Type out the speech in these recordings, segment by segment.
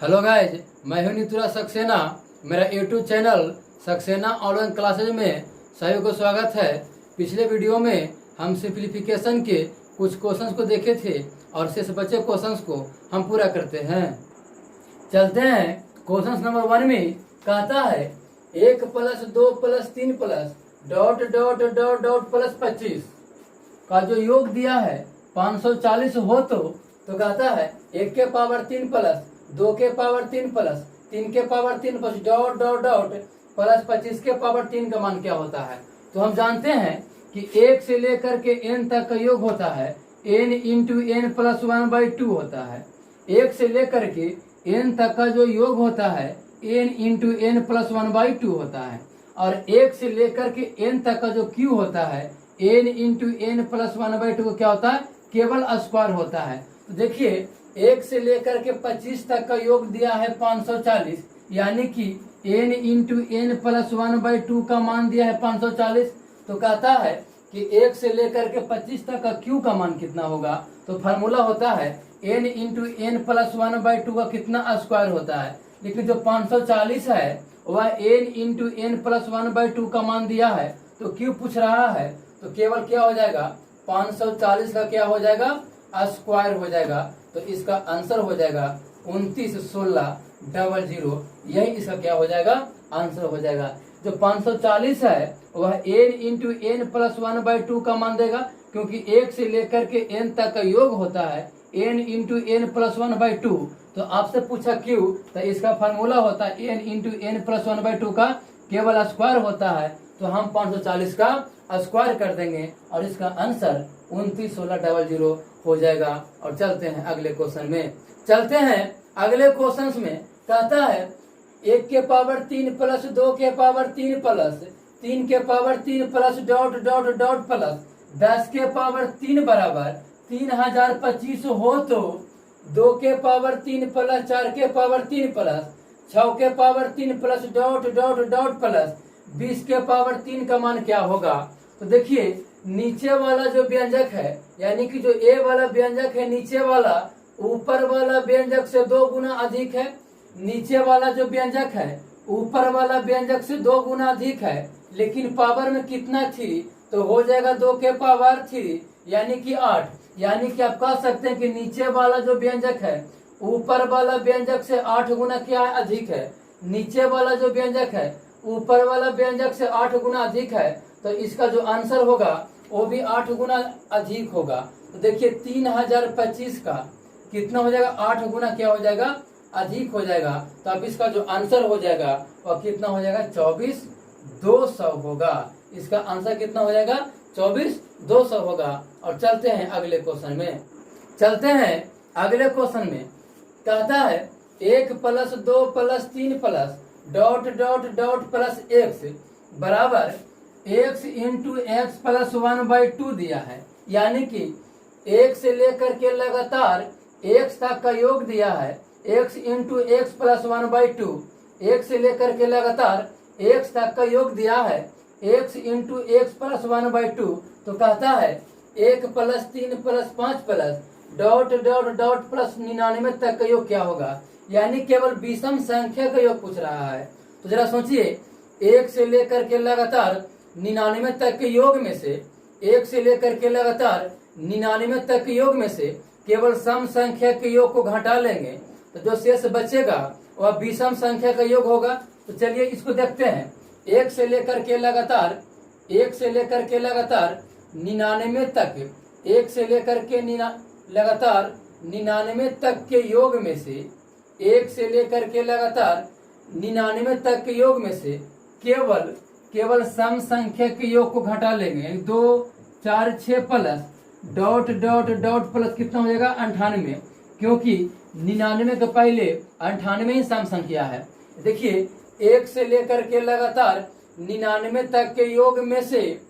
Hello guys, मैं हूं नितुरा सक्सेना। मेरा YouTube channel Saxena online classes में सभी को स्वागत है। पिछले वीडियो में हम सिंप्लीफिकेशन के कुछ क्वेश्चंस को देखे थे और शेष बचे क्वेश्चंस को हम पूरा करते हैं। चलते हैं क्वेश्चन नंबर 1 में। कहता है 1 + 2 + 3 plus dot dot dot dot plus 25 का जो योग दिया है 540 हो तो कहता है 1 के पावर 3 प्लस 2 के पावर 3 प्लस 3 के power 3 plus dot dot dot plus 25 के पावर 3 का मान क्या होता है। तो हम जानते हैं कि 1 से लेकर के n तक का योग होता है n इंटू n प्लस 1/2 होता है। 1 से लेकर के n तक का जो योग होता है n इंटू n प्लस 1/2 होता है। और 1 से लेकर के n तक का जो q होता है n इंटू n प्लस 1/2 क्या होता है, केवल स्क्वायर होता है। तो देखिए 1 से लेकर के 25 तक का योग दिया है 540, यानी कि n इंटू n प्लस 1/2 का मान दिया है 540। तो कहता है कि 1 से लेकर के 25 तक का q का मान कितना होगा। तो फार्मूला होता है n इंटू n प्लस 1/2 का कितना स्क्वायर होता है। लेकिन जो 540 है वह n इंटू n प्लस 1/2 का मान दिया है, तो q पूछ रहा है। तो केवल क्या हो जाएगा, 540 का क्या हो जाएगा, स्क्वायर हो जाएगा। तो इसका आंसर हो जाएगा 291600। यही इसका क्या हो जाएगा, आंसर हो जाएगा। जो 540 है वह n इंटू n प्लस 1/2 का मान देगा, क्योंकि 1 से लेकर के n तक का योग होता है n इंटू n प्लस 1/2। तो आपसे पूछा क्यों, तो इसका फार्मूला होता है n इंटू n प्लस 1/2 का केवल स्क्वायर होता है। तो हम 540 का स्क्वायर कर देंगे और इसका आंसर 291600 हो जाएगा। और चलते हैं अगले क्वेश्चन में। चलते हैं अगले क्वेश्चन में। कहता है 1 के पावर 3 प्लस 2 के पावर 3 प्लस 3 के power 3 plus dot dot dot plus 10 के पावर 3 बराबर 3025 हो तो 2 के पावर 3 प्लस 4 के पावर 3 प्लस 6 के power 3 plus dot dot dot plus 20 के पावर 3 का मान क्या होगा। तो देखिए नीचे वाला जो व्यंजक है, यानी कि जो ए वाला व्यंजक है नीचे वाला, ऊपर वाला व्यंजक से 2 गुना अधिक है। नीचे वाला जो व्यंजक है ऊपर वाला व्यंजक से 2 गुना अधिक है, लेकिन पावर में कितना थी, तो हो जाएगा 2 के पावर 3 यानी कि 8। यानी कि आप कह सकते हैं कि नीचे वाला जो व्यंजक है ऊपर वाला व्यंजक से 8 गुना क्या है, अधिक है। नीचे वाला जो व्यंजक है ऊपर वाला व्यंजक से 8 गुना अधिक है, तो इसका जो आंसर होगा वो भी 8 गुना अधिक होगा। तो देखिए 3025 का कितना हो जाएगा, 8 गुना क्या हो जाएगा, अधिक हो जाएगा। तो अब इसका जो आंसर हो जाएगा वह कितना हो जाएगा, 24200 होगा। इसका आंसर कितना हो जाएगा, 24200 होगा। और चलते हैं अगले क्वेश्चन में। चलते हैं अगले क्वेश्चन में। कहता है 1 + 2 + 3 plus dot dot dot plus x बराबर x इंटू एक्स प्लस 1/2 दिया है। यानी कि 1 से लेकर के लगातार x तक का योग दिया है x इंटू एक्स प्लस 1/2। 1 से लेकर के लगातार x तक का योग दिया है x इंटू एक्स प्लस 1/2। तो कहता है 1 + 3 + 5 plus dot dot dot plus 99 तक का योग क्या होगा। यानी केवल विषम संख्या का योग पूछ रहा है। तो जरा सोचिए 1 से लेकर के लगातार 99 तक के योग में से 1 से लेकर के लगातार 99 तक के योग में से केवल सम संख्या के योग को घटा लेंगे, तो जो शेष बचेगा वह विषम संख्या का योग होगा। तो चलिए इसको देखते हैं। 1 से लेकर के लगातार 99 तक 1 से लेकर के लगातार 99 तक के योग में से 1 से लेकर के लगातार 99 तक के योग में से केवल सम संख्या के योग को घटा लेंगे। 2 4 6 plus dot dot dot plus कितना हो जाएगा, 98, क्योंकि 99 के पहले 98 ही सम संख्या है। देखिए 1 से लेकर के लगातार 99 तक के योग में से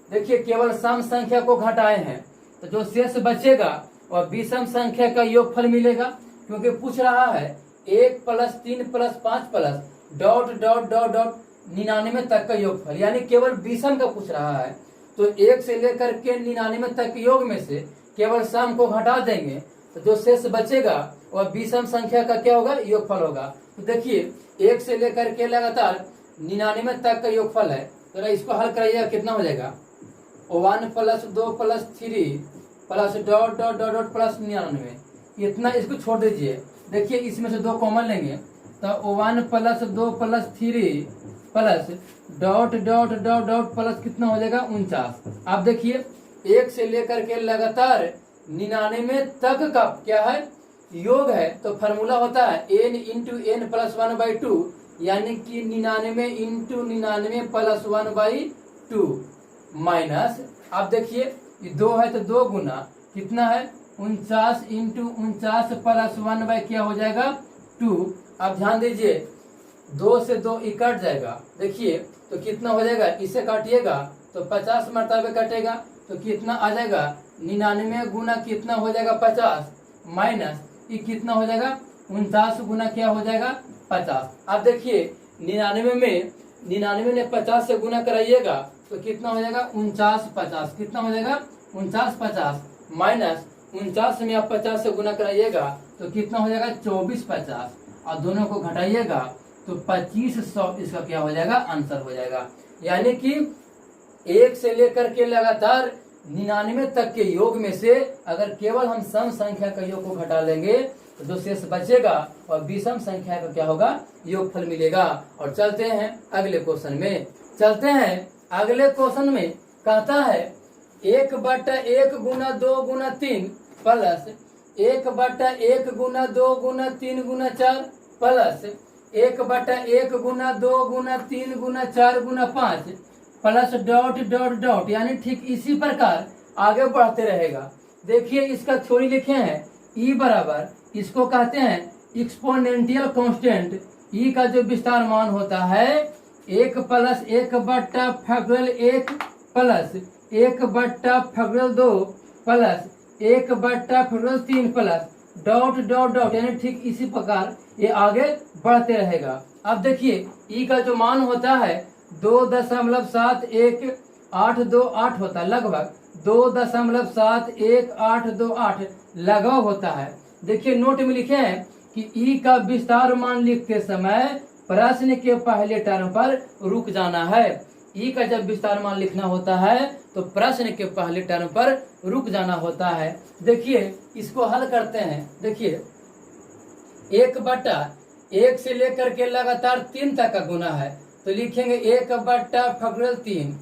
देखिए केवल सम संख्या को घटाए हैं, तो जो शेष बचेगा वह विषम संख्या का योगफल मिलेगा। क्योंकि पूछ रहा है 1 + 3 + 5 plus dot dot dot dot 99 तक का योगफल, यानी केवल विषम का पूछ रहा है। तो 1 से लेकर के 99 तक के योग में से केवल सम को घटा देंगे, तो जो शेष बचेगा वह विषम संख्या का क्या होगा, योगफल होगा। तो देखिए 1 से लेकर के लगातार 99 तक का योगफल है, तो इसको हल कराइएगा कितना हो जाएगा, 1 + 2 + 3 plus dot dot dot dot plus 99, इतना इसको छोड़ दीजिए। देखिए इसमें से 2 कॉमन लेंगे तो 1 + 2 + 3 plus dot dot dot dot plus कितना हो जाएगा 49। आप देखिए 1 से लेकर के लगातार 99 तक का क्या है, योग है। तो फार्मूला होता है n × n + 1/2, यानी कि 99 × 99 + 1/2 माइनस, आप देखिए ये 2 है तो 2 गुना कितना है 49 × 49 + 1 क्या हो जाएगा 2। आप ध्यान दीजिए 2 से 2 कट जाएगा, देखिए तो कितना हो जाएगा, इसे काटिएगा तो 50 मरतबे कटेगा, तो कितना आ जाएगा 99 गुना कितना हो जाएगा 50 माइनस ये कितना हो जाएगा 49 गुना क्या हो जाएगा 50। आप देखिए 99 में 50 से गुना कराइएगा तो कितना हो जाएगा 49 50, कितना हो जाएगा 49 50 माइनस 49 में आप 50 से गुना कराइएगा तो कितना हो जाएगा 24 50, और दोनों को घटाइएगा तो 2500 इसका क्या हो जाएगा, आंसर हो जाएगा। यानी कि 1 से लेकर के लगातार 99 तक के योग में से अगर केवल हम सम संख्या का योग को घटा लेंगे तो जो शेष बचेगा और विषम संख्या का क्या होगा, योगफल मिलेगा। और चलते हैं अगले क्वेश्चन में। चलते हैं अगले क्वेश्चन में, कहता है 1/1 गुना 2 गुना 3 प्लस 1/1 गुना 2 गुना 3 गुना 4 प्लस 1/1 गुना 2 गुना 3 गुना 4 गुना 5 प्लस डॉट डॉट डॉट, यानी ठीक इसी प्रकार आगे बढ़ते रहेगा। देखिए इसका थ्योरी लिखे हैं, ई बराबर इसको कहते हैं एक्सपोनेंशियल कांस्टेंट, ई का जो विस्तार मान होता है 1 + 1/1 plus 1/2 plus 1/3 plus dot dot dot, यानी ठीक इसी प्रकार ये आगे बढ़ते रहेगा। अब देखिए ई का जो मान होता है 2.71828 होता है, लगभग 2.71828 लगभग होता है। देखिए नोट में लिखे हैं कि ई का विस्तार मान लिखते समय प्रश्न के पहले टर्म पर रुक जाना है। ई का जब विस्तार मान लिखना होता है तो प्रश्न के पहले टर्म पर रुक जाना होता है। देखिए इसको हल करते हैं। देखिए 1/1 से लेकर के लगातार 3 तक का गुना है तो लिखेंगे 1/3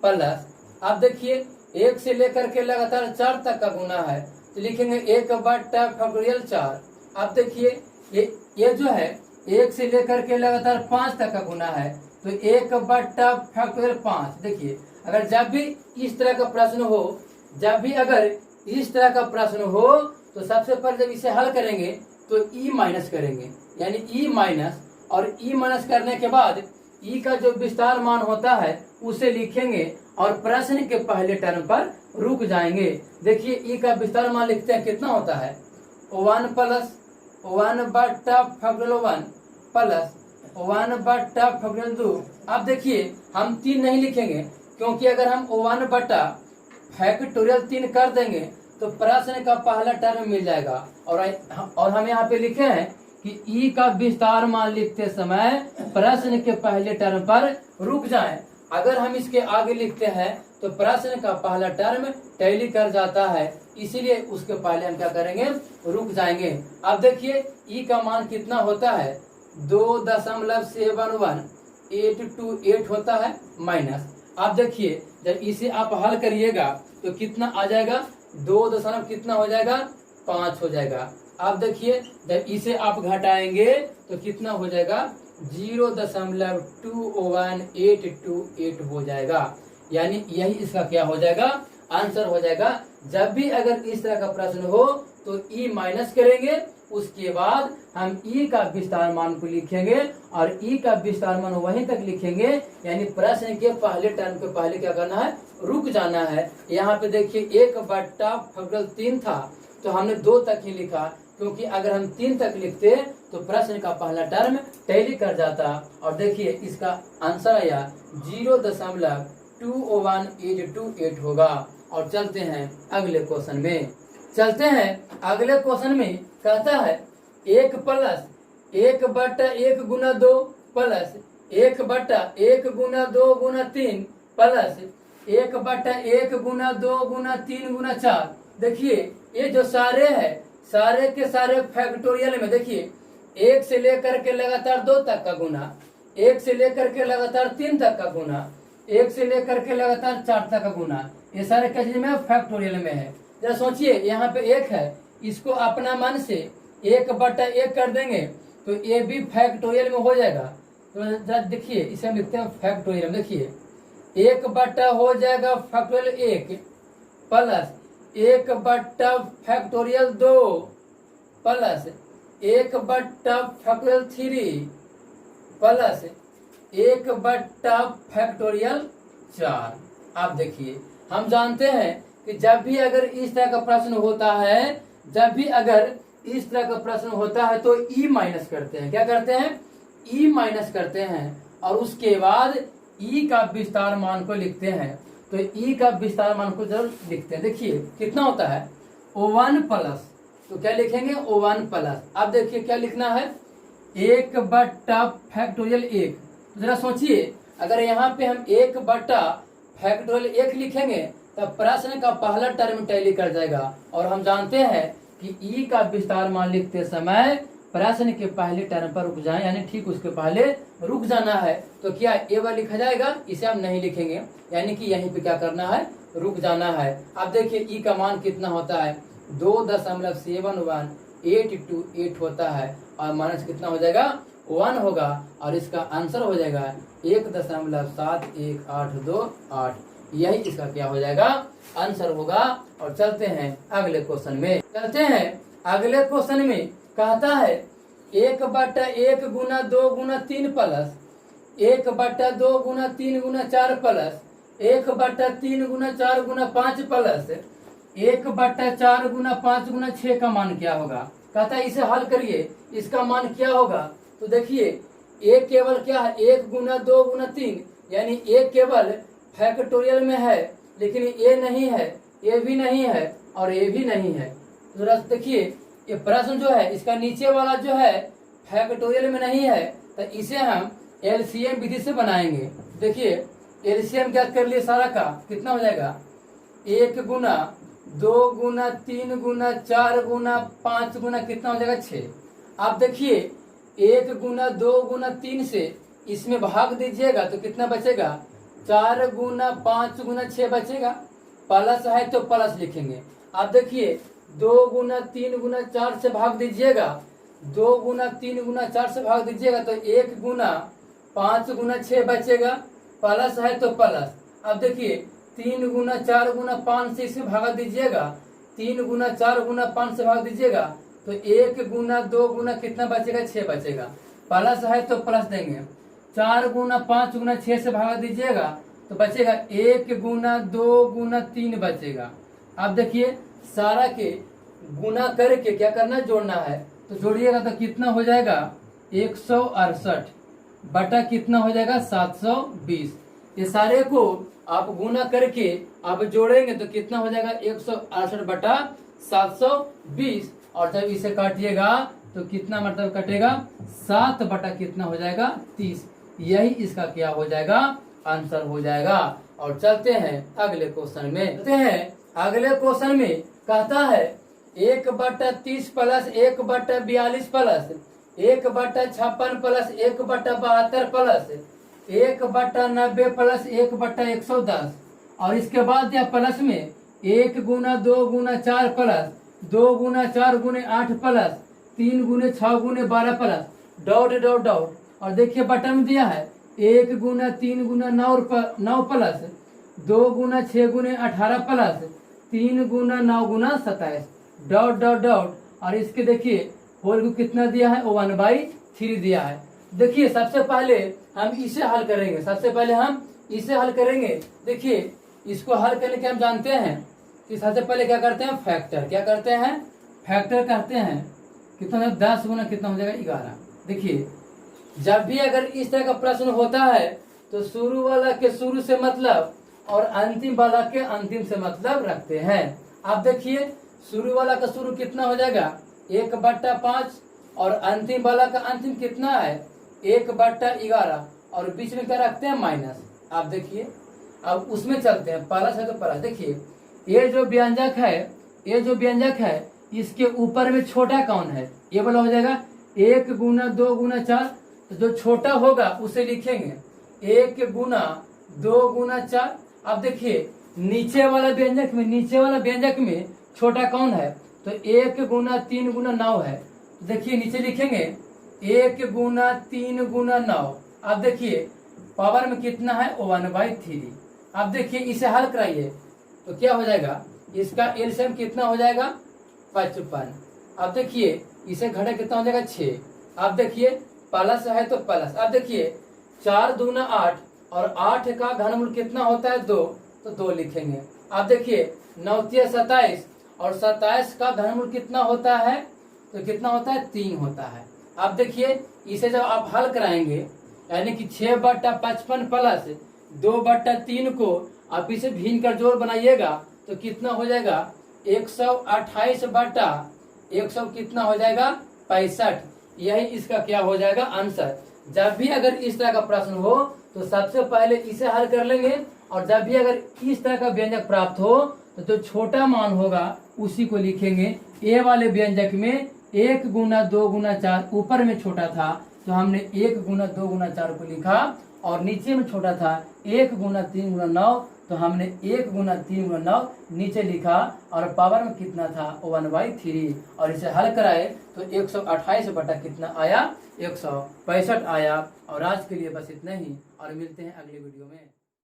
प्लस, आप देखिए 1 से लेकर के लगातार 4 तक का गुना है तो लिखेंगे 1/4। आप देखिए ये जो है 1 से लेकर के लगातार 5 तक का गुना है तो 1/5। देखिए अगर जब भी इस तरह का प्रश्न हो, तो सबसे पहले जब इसे हल करेंगे तो ई माइनस करेंगे, यानी ई माइनस, और ई माइनस करने के बाद ई का जो विस्तार मान होता है उसे लिखेंगे और प्रश्न के पहले टर्म पर रुक जाएंगे। देखिए ई का विस्तार मान लिखते हैं, कितना होता है 1 + 1/1 प्लस 1/2। अब देखिए हम 3 नहीं लिखेंगे, क्योंकि अगर हम 1/3 कर देंगे तो प्रश्न का पहला टर्म मिल जाएगा। और हम यहाँ पे लिखे हैं कि ई का विस्तार मान लिखते समय प्रश्न के पहले टर्म पर रुक जाएं। अगर हम इसके आगे लिखते हैं तो प्रश्न का पहला टर्म टैली कर जाता है, इसीलिए उसके पहले हम क्या करेंगे, रुक जाएंगे। अब देखिए ई का मान कितना होता है 2.71828 होता है माइनस। आप देखिए जब इसे आप हल करिएगा तो कितना आ जाएगा, 2 कितना हो जाएगा 5 हो जाएगा। आप देखिए जब इसे आप घटाएंगे तो कितना हो जाएगा 0.21828 हो जाएगा। यानी यही इसका क्या हो जाएगा, आंसर हो जाएगा। जब भी अगर इस तरह का प्रश्न हो तो ई माइनस करेंगे, उसके बाद हम ई का विस्तार मान को लिखेंगे और ई का विस्तार मान वहीं तक लिखेंगे, यानी प्रश्न के पहले टर्म के पहले क्या करना है, रुक जाना है। यहाँ पे देखिए 1/3 था तो हमने 2 तक ही लिखा, क्योंकि अगर हम 3 तक लिखते तो प्रश्न का पहला टर्म टैली कर जाता। और देखिए इसका आंसर आया 0.21828 होगा। और चलते हैं अगले क्वेश्चन में। कहता है 1 प्लस 1/1 गुना 2 प्लस 1/1 गुना 2 गुना 3 प्लस 1/1 गुना 2 गुना 3 गुना 4। देखिए ये जो सारे है, सारे के सारे फैक्टोरियल में देखिए 1 से लेकर के लगातार 2 तक का गुना, 1 से लेकर के लगातार 3 तक का गुना, 1 से लेकर के लगातार 4 तक का गुना, ये सारे क्या चीज में फैक्टोरियल में है। जरा सोचिए यहाँ पे 1 है, इसको अपना मन से 1/1 कर देंगे तो ये भी फैक्टोरियल में हो जाएगा। तो जरा देखिए इसे हम लिखते हैं फैक्टोरियल में। देखिए 1 बटा हो जाएगा फैक्टोरियल 1 प्लस 1 बटा फैक्टोरियल 2 प्लस 1 बटा फैक्टोरियल 3 प्लस 1 बटा फैक्टोरियल 4। आप देखिए हम जानते हैं कि जब भी अगर इस तरह का प्रश्न होता है, जब भी अगर इस तरह का प्रश्न होता है तो ई माइनस करते हैं। क्या करते हैं? ई माइनस करते हैं और उसके बाद ई का विस्तार मान को लिखते हैं। तो ई का विस्तार मान को जरूर लिखते हैं। देखिए कितना होता है O1 प्लस, तो क्या लिखेंगे O1 प्लस। अब देखिए क्या लिखना है 1 बटा फैक्टोरियल 1। तो जरा सोचिए अगर यहाँ पे हम 1 बटा फैक्टोरियल 1 लिखेंगे तब प्रश्न का पहला टर्म टैली कर जाएगा और हम जानते हैं कि ई का विस्तार मान लिखते समय प्रश्न के पहले टर्म पर रुक जाए, यानी ठीक उसके पहले रुक जाना है। तो क्या ए लिखा जाएगा? इसे हम नहीं लिखेंगे, यानी कि यहीं पे क्या करना है, रुक जाना है। अब देखिए ई का मान कितना होता है 2.71828 होता है और माइनस कितना हो जाएगा 1 होगा और इसका आंसर हो जाएगा 1.71828। यही इसका क्या हो जाएगा आंसर होगा। और चलते हैं अगले क्वेश्चन में। चलते हैं अगले क्वेश्चन में। कहता है 1/1 गुना 2 गुना 3 प्लस 1/2 गुना 3 गुना 4 प्लस 1/3 गुना 4 गुना 5 प्लस 1/4 गुना 5 गुना 6 का मान क्या होगा। कहता है इसे हल करिए, इसका मान क्या होगा। तो देखिए एक केवल क्या है 1 गुना 2 गुना 3, यानी एक केवल फैक्टोरियल में है लेकिन ये नहीं है, ये भी नहीं है और ये भी नहीं है। तो देखिए ये प्रश्न जो है इसका नीचे वाला जो है फैक्टोरियल में नहीं है, तो इसे हम एलसीएम विधि से बनाएंगे। देखिए एलसीएम क्या कर लिए सारा का कितना हो जाएगा 1 गुना 2 गुना 3 गुना 4 गुना 5 गुना कितना हो जाएगा 6। आप देखिए 1 गुना 2 गुना 3 से इसमें भाग दीजिएगा तो कितना बचेगा 4 गुना 5 गुना 6 बचेगा। प्लस है तो प्लस लिखेंगे। आप देखिए 2 गुना 3 गुना 4 से भाग दीजिएगा, 2 गुना 3 गुना 4 से भाग दीजिएगा तो 1 गुना 5 गुना 6 बचेगा। प्लस है तो प्लस। अब देखिए 3 गुना 4 गुना 5 से इसे भागा दीजिएगा, 3 गुना 4 गुना 5 से भाग दीजिएगा तो 1 गुना 2 गुना कितना बचेगा 6 बचेगा। प्लस है तो प्लस देंगे। 4 गुना 5 गुना 6 से भागा दीजिएगा तो बचेगा 1 गुना 2 गुना 3 बचेगा। अब देखिए सारा के गुना करके क्या करना है जोड़ना है, तो जोड़िएगा तो कितना हो जाएगा 168 बटा कितना हो जाएगा 720। ये सारे को आप गुना करके आप जोड़ेंगे तो कितना हो जाएगा 168 बटा 720 और जब इसे काटिएगा तो कितना मतलब कटेगा 7 बटा कितना हो जाएगा 30। यही इसका क्या हो जाएगा आंसर हो जाएगा। और चलते हैं अगले क्वेश्चन में। चलते हैं अगले क्वेश्चन में। कहता है 1/30 plus 1/42 plus 1/56 plus 1/72 plus 1/90 plus 1/110 और इसके बाद यह प्लस में 1 गुना 2 गुना 4 प्लस 2 गुना 4 गुने 8 प्लस 3 गुने 6 गुने 12 प्लस डॉट डॉट डॉट। और देखिए बटन में दिया है 1 गुना 3 गुना 9 प्लस 2 गुना 6 गुने 18 प्लस 3 गुना 9 गुना 27 डॉट डॉट डॉट। और इसके देखिए होल को कितना दिया है 1/3 दिया है। देखिए सबसे पहले हम इसे हल करेंगे, सबसे पहले हम इसे हल करेंगे। देखिए इसको हल करने के हम जानते हैं कि सबसे पहले क्या करते हैं फैक्टर, क्या करते हैं फैक्टर करते हैं। कितना 10 गुना कितना हो जाएगा 11। देखिए जब भी अगर इस तरह का प्रश्न होता है तो शुरू वाला के शुरू से मतलब और अंतिम वाला के अंतिम से मतलब रखते हैं। आप देखिए शुरू वाला का शुरू कितना हो जाएगा 1/5 और अंतिम वाला का अंतिम कितना है 1/11 और बीच में क्या रखते हैं माइनस। आप देखिए अब उसमें चलते हैं, प्लस है तो प्लस। देखिए ये जो व्यंजक है इसके ऊपर में छोटा कौन है, ये वाला हो जाएगा 1 गुना 2 गुना 4। तो जो छोटा होगा उसे लिखेंगे 1 गुना 2 गुना 4। अब देखिए नीचे वाला व्यंजक में छोटा कौन है, तो 1 गुना 3 गुना 9 है। देखिए नीचे लिखेंगे 1 गुना 3 गुना 9। अब देखिए पावर में कितना है 1/3। अब देखिए इसे हल कराइए तो क्या हो जाएगा, इसका एलसीएम कितना हो जाएगा 55। अब देखिए इसे घटा कितना हो जाएगा 6। अब देखिए प्लस है तो प्लस। अब देखिए 4 दूना 8 और 8 का घनमूल कितना होता है 2, तो 2 लिखेंगे। अब देखिए 9 तिया 27 और 27 का घनमूल कितना होता है, तो कितना होता है 3 होता है। अब देखिए इसे जब आप हल कराएंगे यानी कि 6/55 प्लस 2/3 को आप इसे भिन्न कर जोड़ बनाइएगा तो कितना हो जाएगा 128/100 कितना हो जाएगा 65। यही इसका क्या हो जाएगा आंसर। जब भी अगर इस तरह का प्रश्न हो तो सबसे पहले इसे हल कर लेंगे, और जब भी अगर इस तरह का व्यंजक प्राप्त हो तो जो छोटा मान होगा उसी को लिखेंगे। ए वाले व्यंजक में 1 गुना 2 गुना 4 ऊपर में छोटा था तो हमने 1 गुना 2 गुना 4 को लिखा, और नीचे में छोटा था 1 गुना 3 गुना 9 तो हमने 1 गुना 3 गुना 9 नीचे लिखा, और पावर में कितना था 1/3। और इसे हल कराए तो 128 बटा कितना आया 165 आया। और आज के लिए बस इतना ही, और मिलते हैं अगले वीडियो में।